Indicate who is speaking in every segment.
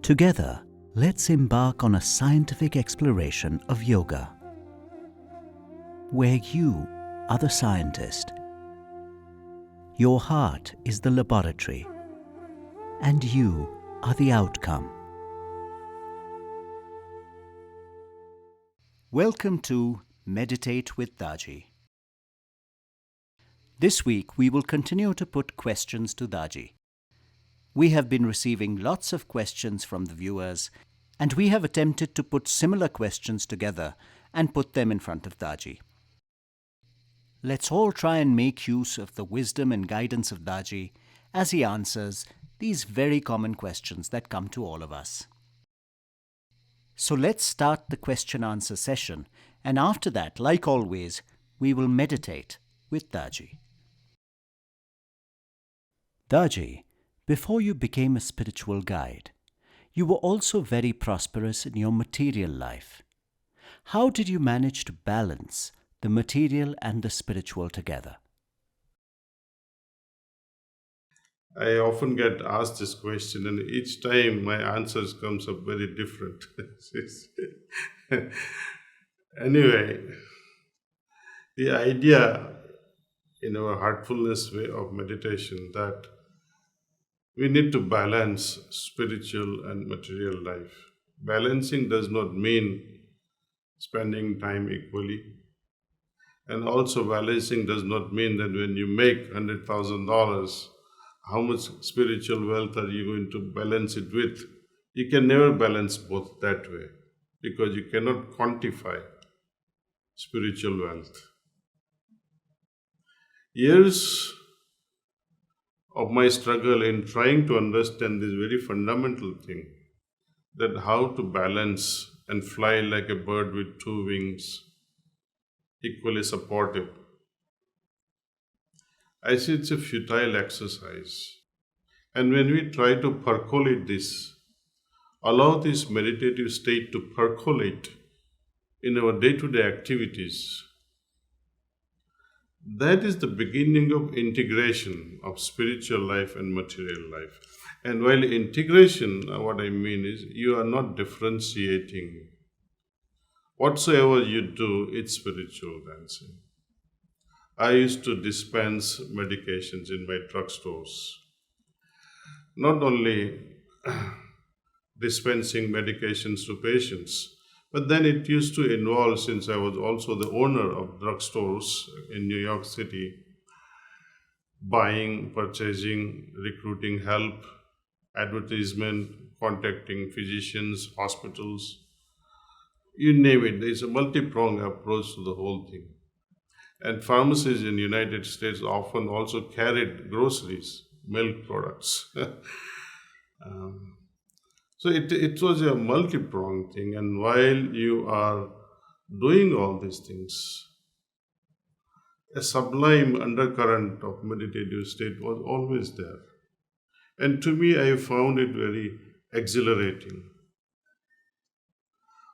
Speaker 1: Together, let's embark on a scientific exploration of yoga, where you are the scientist, your heart is the laboratory, and you are the outcome. Welcome to Meditate with Daaji. This week we will continue to put questions to Daaji. We have been receiving lots of questions from the viewers, and we have attempted to put similar questions together and put them in front of Daaji. Let's all try and make use of the wisdom and guidance of Daaji as he answers these very common questions that come to all of us. So let's start the question-answer session, and after that, like always, we will meditate with Daaji. Daaji, before you became a spiritual guide, you were also very prosperous in your material life. How did you manage to balance the material and the spiritual together?
Speaker 2: I often get asked this question, and each time my answers comes up very different. Anyway, the idea in our heartfulness way of meditation that we need to balance spiritual and material life. Balancing does not mean spending time equally. And also balancing does not mean that when you make $100,000, how much spiritual wealth are you going to balance it with? You can never balance both that way because you cannot quantify spiritual wealth. Years of my struggle in trying to understand this very fundamental thing, that how to balance and fly like a bird with two wings, equally supportive. I see it's a futile exercise. And when we try to percolate this, allow this meditative state to percolate in our day-to-day activities, that is the beginning of integration of spiritual life and material life. And while integration, what I mean is you are not differentiating. Whatsoever you do, it's spiritual dancing. I used to dispense medications in my drugstores. Not only dispensing medications to patients, but then it used to involve, since I was also the owner of drugstores in New York City, buying, purchasing, recruiting help, advertisement, contacting physicians, hospitals, you name it. There's a multi-pronged approach to the whole thing. And pharmacies in the United States often also carried groceries, milk products. So it was a multi-pronged thing. And while you are doing all these things, a sublime undercurrent of meditative state was always there. And to me, I found it very exhilarating.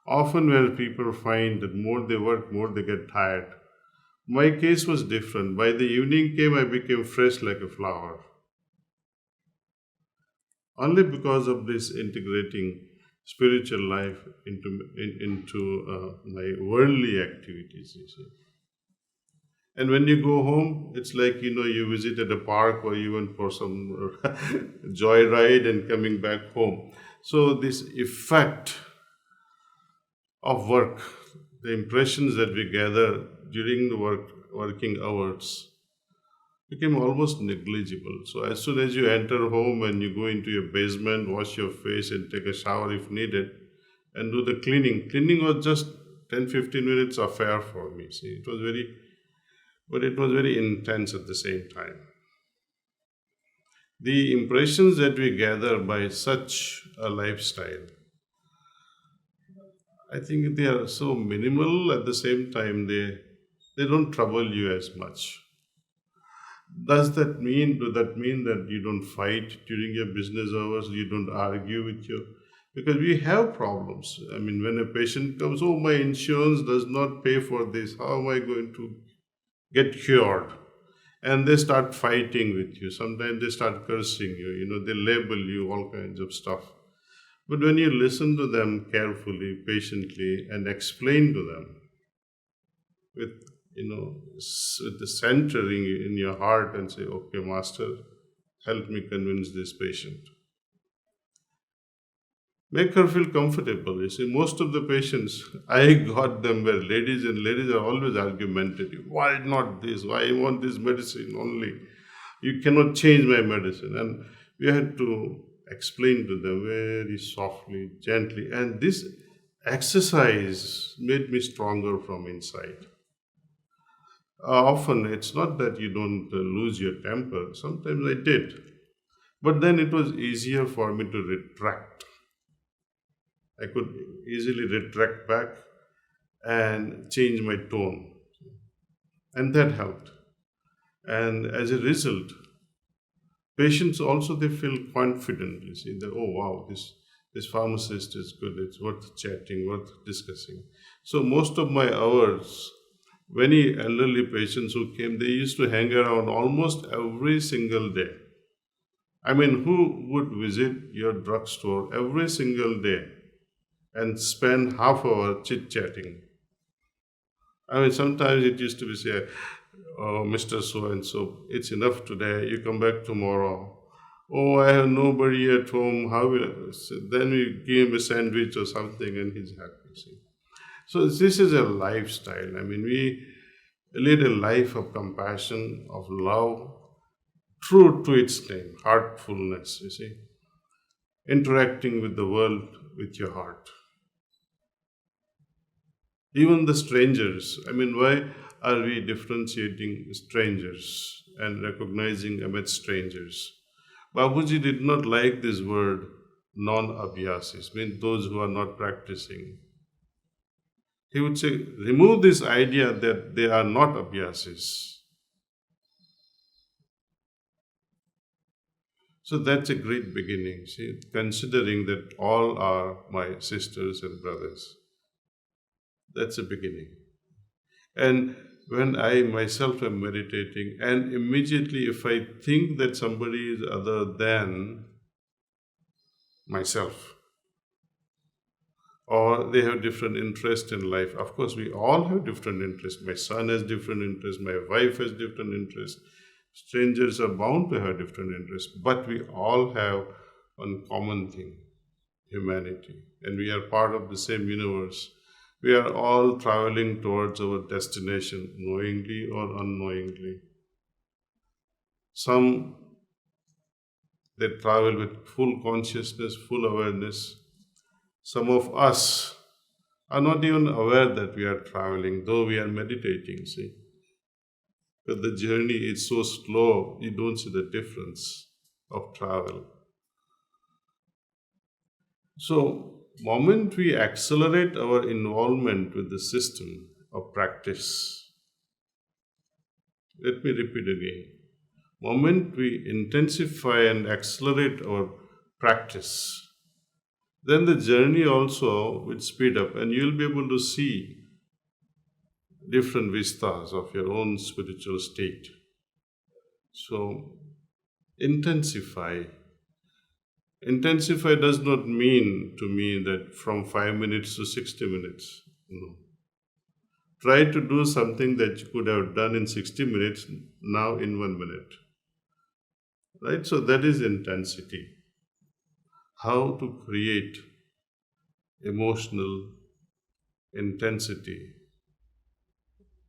Speaker 2: Often when people find that more they work, more they get tired. My case was different. By the evening came, I became fresh like a flower. Only because of this integrating spiritual life into my worldly activities, you see. And when you go home, it's like, you visited a park or you went for some joyride and coming back home. So this effect of work, the impressions that we gather during the working hours became almost negligible. So as soon as you enter home and you go into your basement, wash your face and take a shower if needed, and do the cleaning. Cleaning was just 10-15 minutes affair for me. See, it was very intense at the same time. The impressions that we gather by such a lifestyle, I think they are so minimal. At the same time, they don't trouble you as much. Does that mean that you don't fight during your business hours? You don't argue with your... Because we have problems. I mean, when a patient comes, oh, my insurance does not pay for this. How am I going to get cured? And they start fighting with you. Sometimes they start cursing you. They label you all kinds of stuff. But when you listen to them carefully, patiently, and explain to them with, with the centering in your heart and say, okay, Master, help me convince this patient. Make her feel comfortable. You see, most of the patients I got them were ladies, and ladies are always argumentative. Why not this? Why I want this medicine only? You cannot change my medicine. And we had to explain to them very softly, gently. And this exercise made me stronger from inside. Often it's not that you don't lose your temper. Sometimes I did. But then it was easier for me to retract. I could easily retract back and change my tone. And that helped. And as a result, patients also they feel confident. You see that, oh wow, this pharmacist is good. It's worth chatting, worth discussing. So most of my hours, many elderly patients who came, they used to hang around almost every single day. I mean, who would visit your drugstore every single day and spend half hour chit chatting? I mean, sometimes it used to be say, oh, Mr. So and so, it's enough today. You come back tomorrow. Oh, I have nobody at home. How will I? So then we give him a sandwich or something, and he's happy. See? So this is a lifestyle. I mean, we lead a life of compassion, of love, true to its name, heartfulness. You see, interacting with the world with your heart. Even the strangers. I mean, why are we differentiating strangers and recognizing amidst strangers? Babuji did not like this word non-abhyasis, means those who are not practicing. He would say, remove this idea that they are not abhyasis. So that's a great beginning, see, considering that all are my sisters and brothers. That's a beginning. And when I myself am meditating, and immediately if I think that somebody is other than myself, or they have different interests in life, of course we all have different interests. My son has different interests, my wife has different interests, strangers are bound to have different interests, but we all have one common thing, humanity, and we are part of the same universe. We are all traveling towards our destination, knowingly or unknowingly. Some, they travel with full consciousness, full awareness. Some of us are not even aware that we are traveling, though we are meditating, see. But the journey is so slow, you don't see the difference of travel. So, moment we accelerate our involvement with the system of practice, let me repeat again. Moment we intensify and accelerate our practice, then the journey also will speed up and you'll be able to see different vistas of your own spiritual state. So, intensify. Intensify does not mean to me that from 5 minutes to 60 minutes. No. Try to do something that you could have done in 60 minutes now in 1 minute. Right? So that is intensity. How to create emotional intensity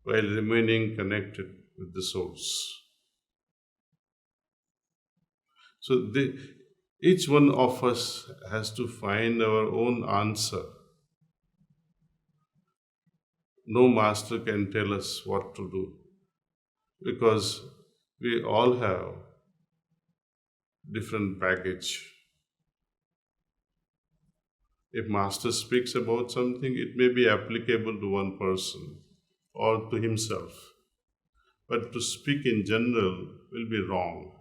Speaker 2: while remaining connected with the source. So each one of us has to find our own answer. No master can tell us what to do because we all have different baggage. If master speaks about something, it may be applicable to one person or to himself. But to speak in general will be wrong.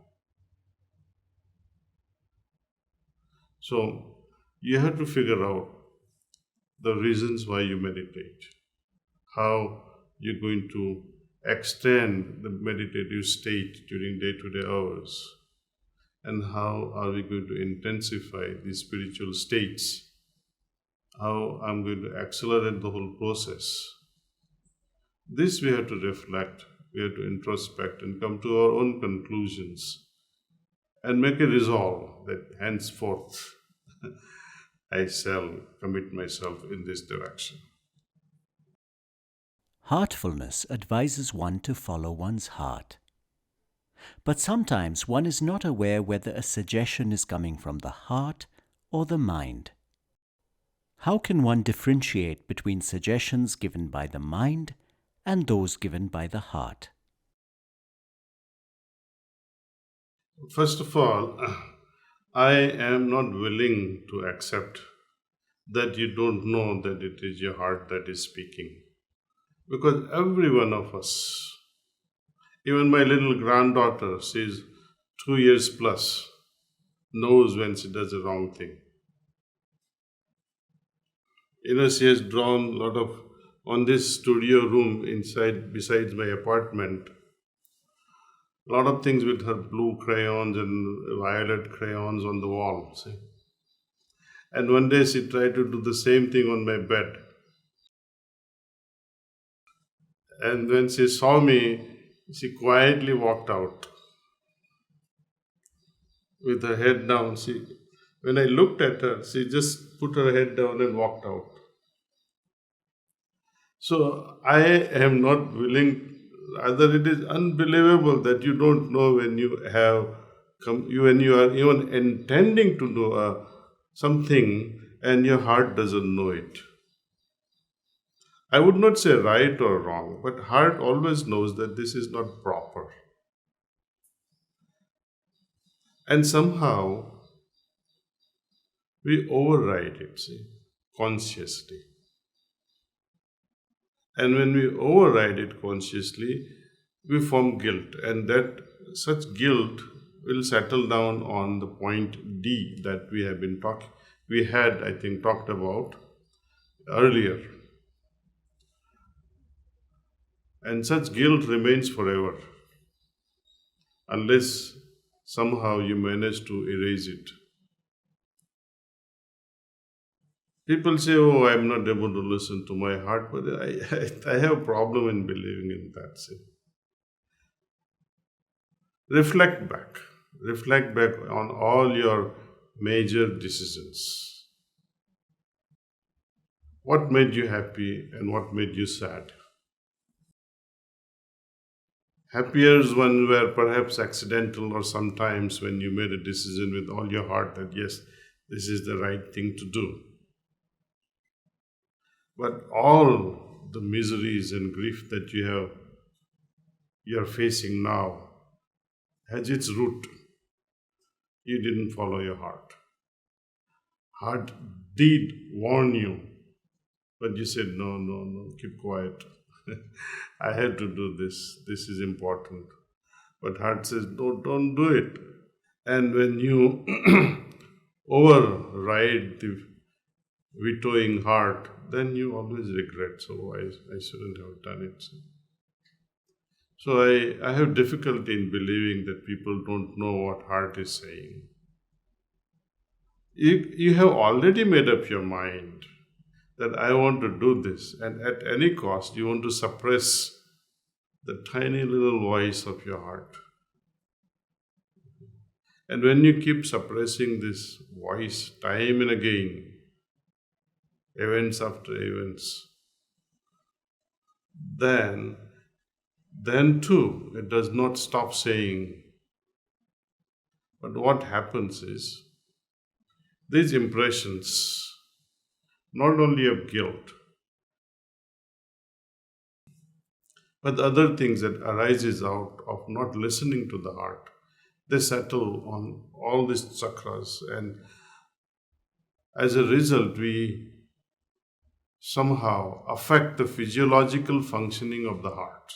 Speaker 2: So you have to figure out the reasons why you meditate, how you're going to extend the meditative state during day-to-day hours. and how are we going to intensify these spiritual states, how I'm going to accelerate the whole process. This we have to reflect, we have to introspect and come to our own conclusions and make a resolve that henceforth I shall commit myself in this direction.
Speaker 1: Heartfulness advises one to follow one's heart. But sometimes one is not aware whether a suggestion is coming from the heart or the mind. How can one differentiate between suggestions given by the mind and those given by the heart?
Speaker 2: First of all, I am not willing to accept that you don't know that it is your heart that is speaking. Because every one of us, even my little granddaughter, she's 2 years plus, knows when she does a wrong thing. She has drawn a lot of, on this studio room inside, besides my apartment, a lot of things with her blue crayons and violet crayons on the wall. See? And one day she tried to do the same thing on my bed. And when she saw me, she quietly walked out with her head down. When I looked at her, she just put her head down and walked out. So I am not willing, rather it is unbelievable that you don't know when you have when you are even intending to do something and your heart doesn't know it. I would not say right or wrong, but heart always knows that this is not proper. And somehow we override it, consciously. And when we override it consciously, we form guilt, and that such guilt will settle down on the point D that we had, I think, talked about earlier. And such guilt remains forever unless somehow you manage to erase it. People say, oh, I'm not able to listen to my heart, but I have a problem in believing in that. See. Reflect back. Reflect back on all your major decisions. What made you happy and what made you sad? Happier ones were perhaps accidental, or sometimes when you made a decision with all your heart that yes, this is the right thing to do. But all the miseries and grief that you are facing now has its root. You didn't follow your heart. Heart did warn you, but you said, no, keep quiet. I have to do this. This is important. But heart says, no, don't do it. And when you override the vetoing heart, then you always regret. So I shouldn't have done it. So I have difficulty in believing that people don't know what heart is saying. You have already made up your mind that I want to do this, and at any cost you want to suppress the tiny little voice of your heart. And when you keep suppressing this voice time and again, events after events, then too it does not stop saying. But what happens is, these impressions, not only of guilt, but other things that arises out of not listening to the heart, they settle on all these chakras, and as a result we somehow affect the physiological functioning of the heart.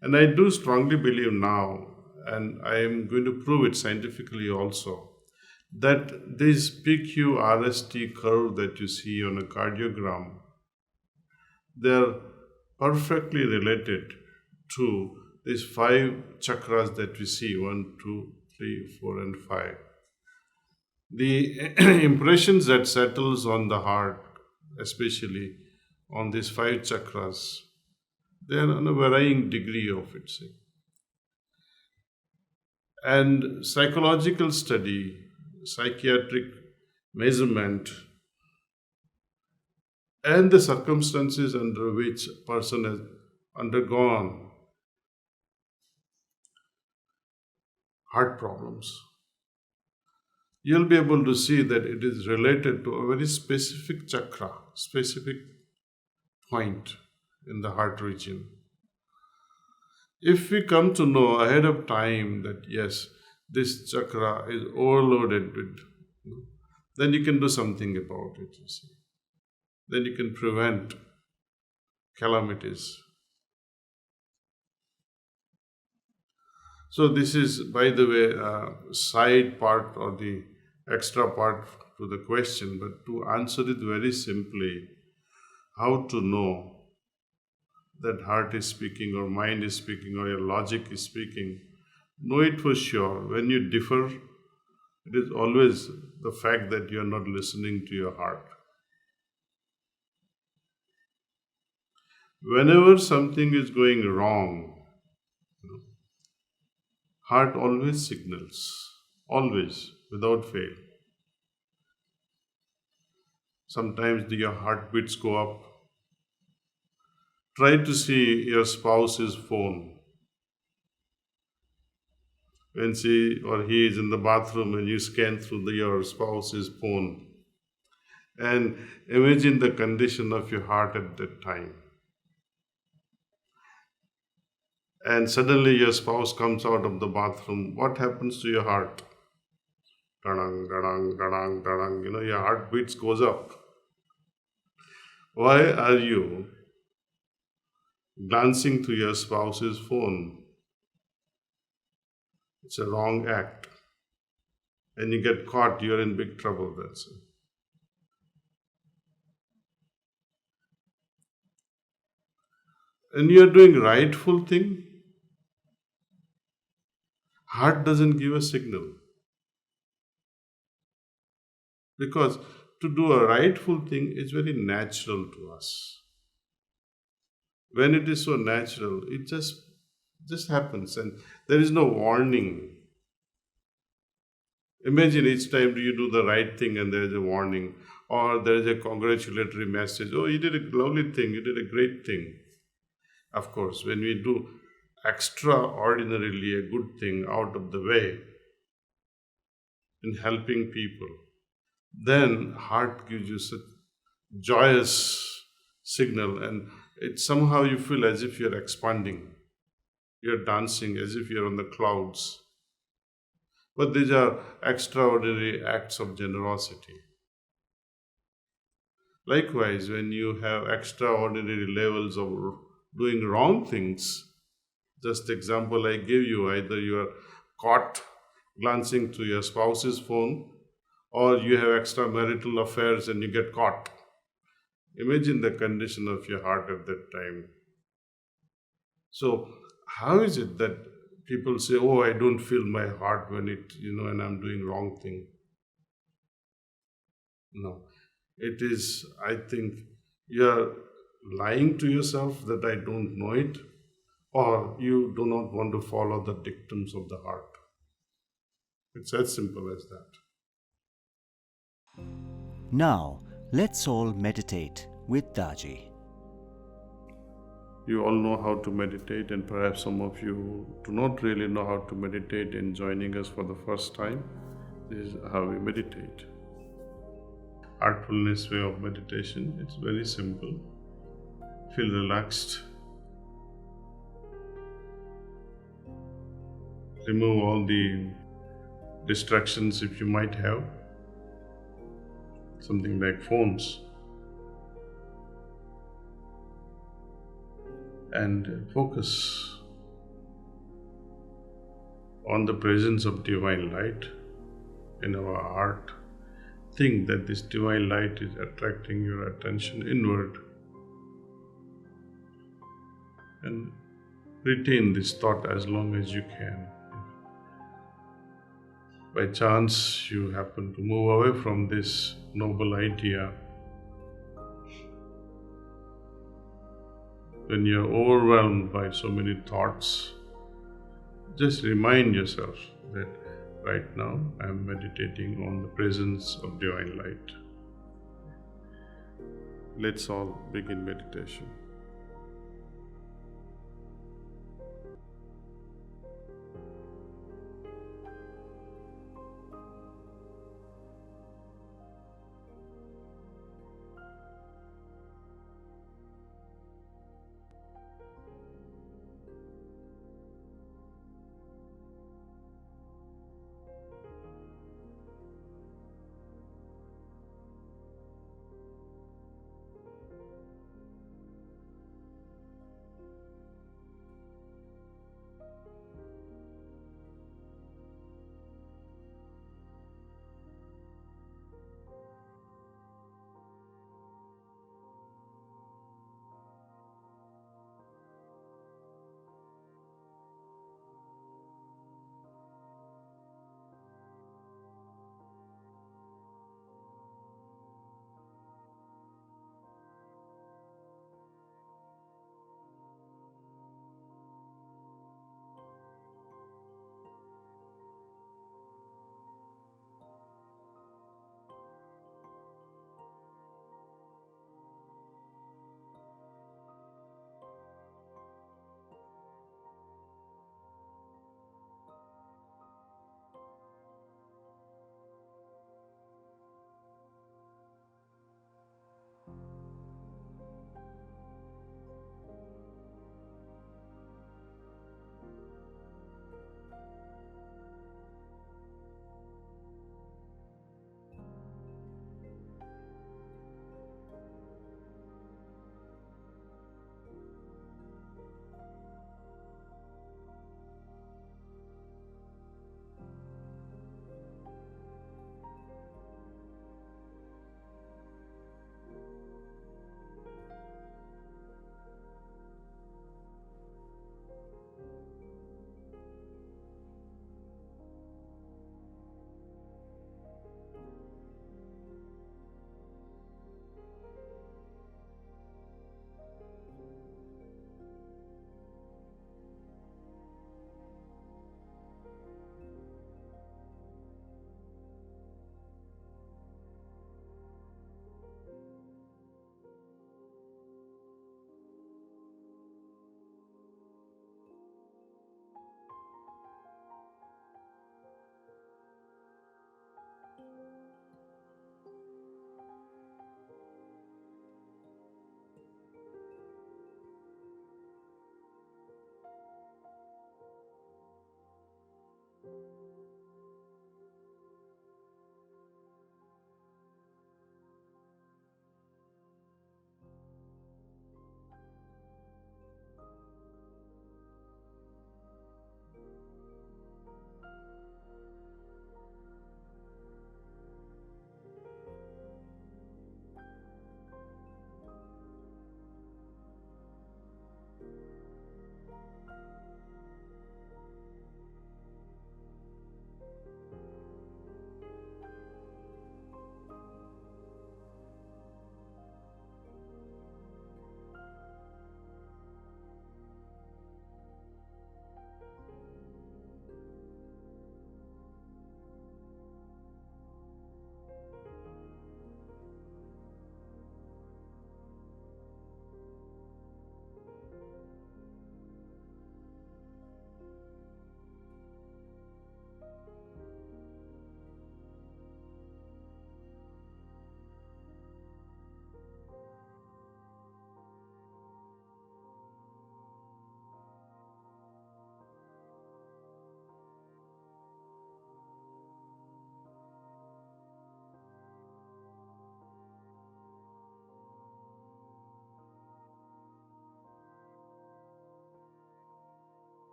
Speaker 2: And I do strongly believe now, and I am going to prove it scientifically also, that this PQRST curve that you see on a cardiogram, they're perfectly related to these 5 chakras that we see, 1, 2, 3, 4, and 5. The impressions that settles on the heart, especially on these 5 chakras, they are on a varying degree of it. Say. And psychological study, psychiatric measurement, and the circumstances under which a person has undergone heart problems, you'll be able to see that it is related to a very specific chakra, specific point in the heart region. If we come to know ahead of time that yes, this chakra is overloaded with, then you can do something about it, you see. Then you can prevent calamities. So this is, by the way, a side part or the extra part to the question, but to answer it very simply, how to know that heart is speaking or mind is speaking or your logic is speaking, know it for sure. When you differ, it is always the fact that you are not listening to your heart. Whenever something is going wrong, heart always signals, always, without fail. Sometimes your heartbeats go up. Try to see your spouse's phone. When she or he is in the bathroom and you scan through your spouse's phone, and imagine the condition of your heart at that time. And suddenly your spouse comes out of the bathroom, what happens to your heart? Da-dang, da-dang, da-dang, da-dang. Your heartbeats goes up. Why are you glancing to your spouse's phone? It's a wrong act. And you get caught, you're in big trouble, that's it. And you're doing rightful thing, heart doesn't give a signal. Because to do a rightful thing is very natural to us. When it is so natural, it just happens and there is no warning. Imagine each time you do the right thing and there is a warning or there is a congratulatory message. Oh, you did a lovely thing, you did a great thing. Of course, when we do extraordinarily a good thing out of the way in helping people, then heart gives you such joyous signal and it somehow you feel as if you're expanding. You're dancing as if you're on the clouds. But these are extraordinary acts of generosity. Likewise, when you have extraordinary levels of doing wrong things, just the example I gave you, either you are caught glancing to your spouse's phone or you have extramarital affairs and you get caught. Imagine the condition of your heart at that time. So, how is it that people say, oh, I don't feel my heart when and I'm doing wrong thing? No. It is, I think, you're lying to yourself that I don't know it, or you do not want to follow the dictums of the heart. It's as simple as that.
Speaker 1: Now, let's all meditate with Daaji.
Speaker 2: You all know how to meditate, and perhaps some of you do not really know how to meditate and joining us for the first time. This is how we meditate. Heartfulness way of meditation. It's very simple. Feel relaxed. Remove all the distractions if you might have. Something like phones. And focus on the presence of divine light in our heart. Think that this divine light is attracting your attention inward. And retain this thought as long as you can. by chance you happen to move away from this noble idea, when you're overwhelmed by so many thoughts, just remind yourself that right now I'm meditating on the presence of divine light. Let's all begin meditation.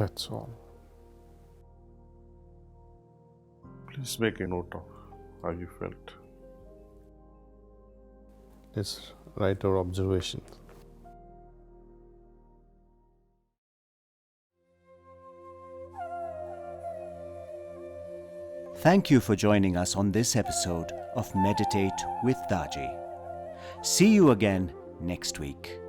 Speaker 2: That's all. Please make a note of how you felt. Let's write our observations.
Speaker 1: Thank you for joining us on this episode of Meditate with Daaji. See you again next week.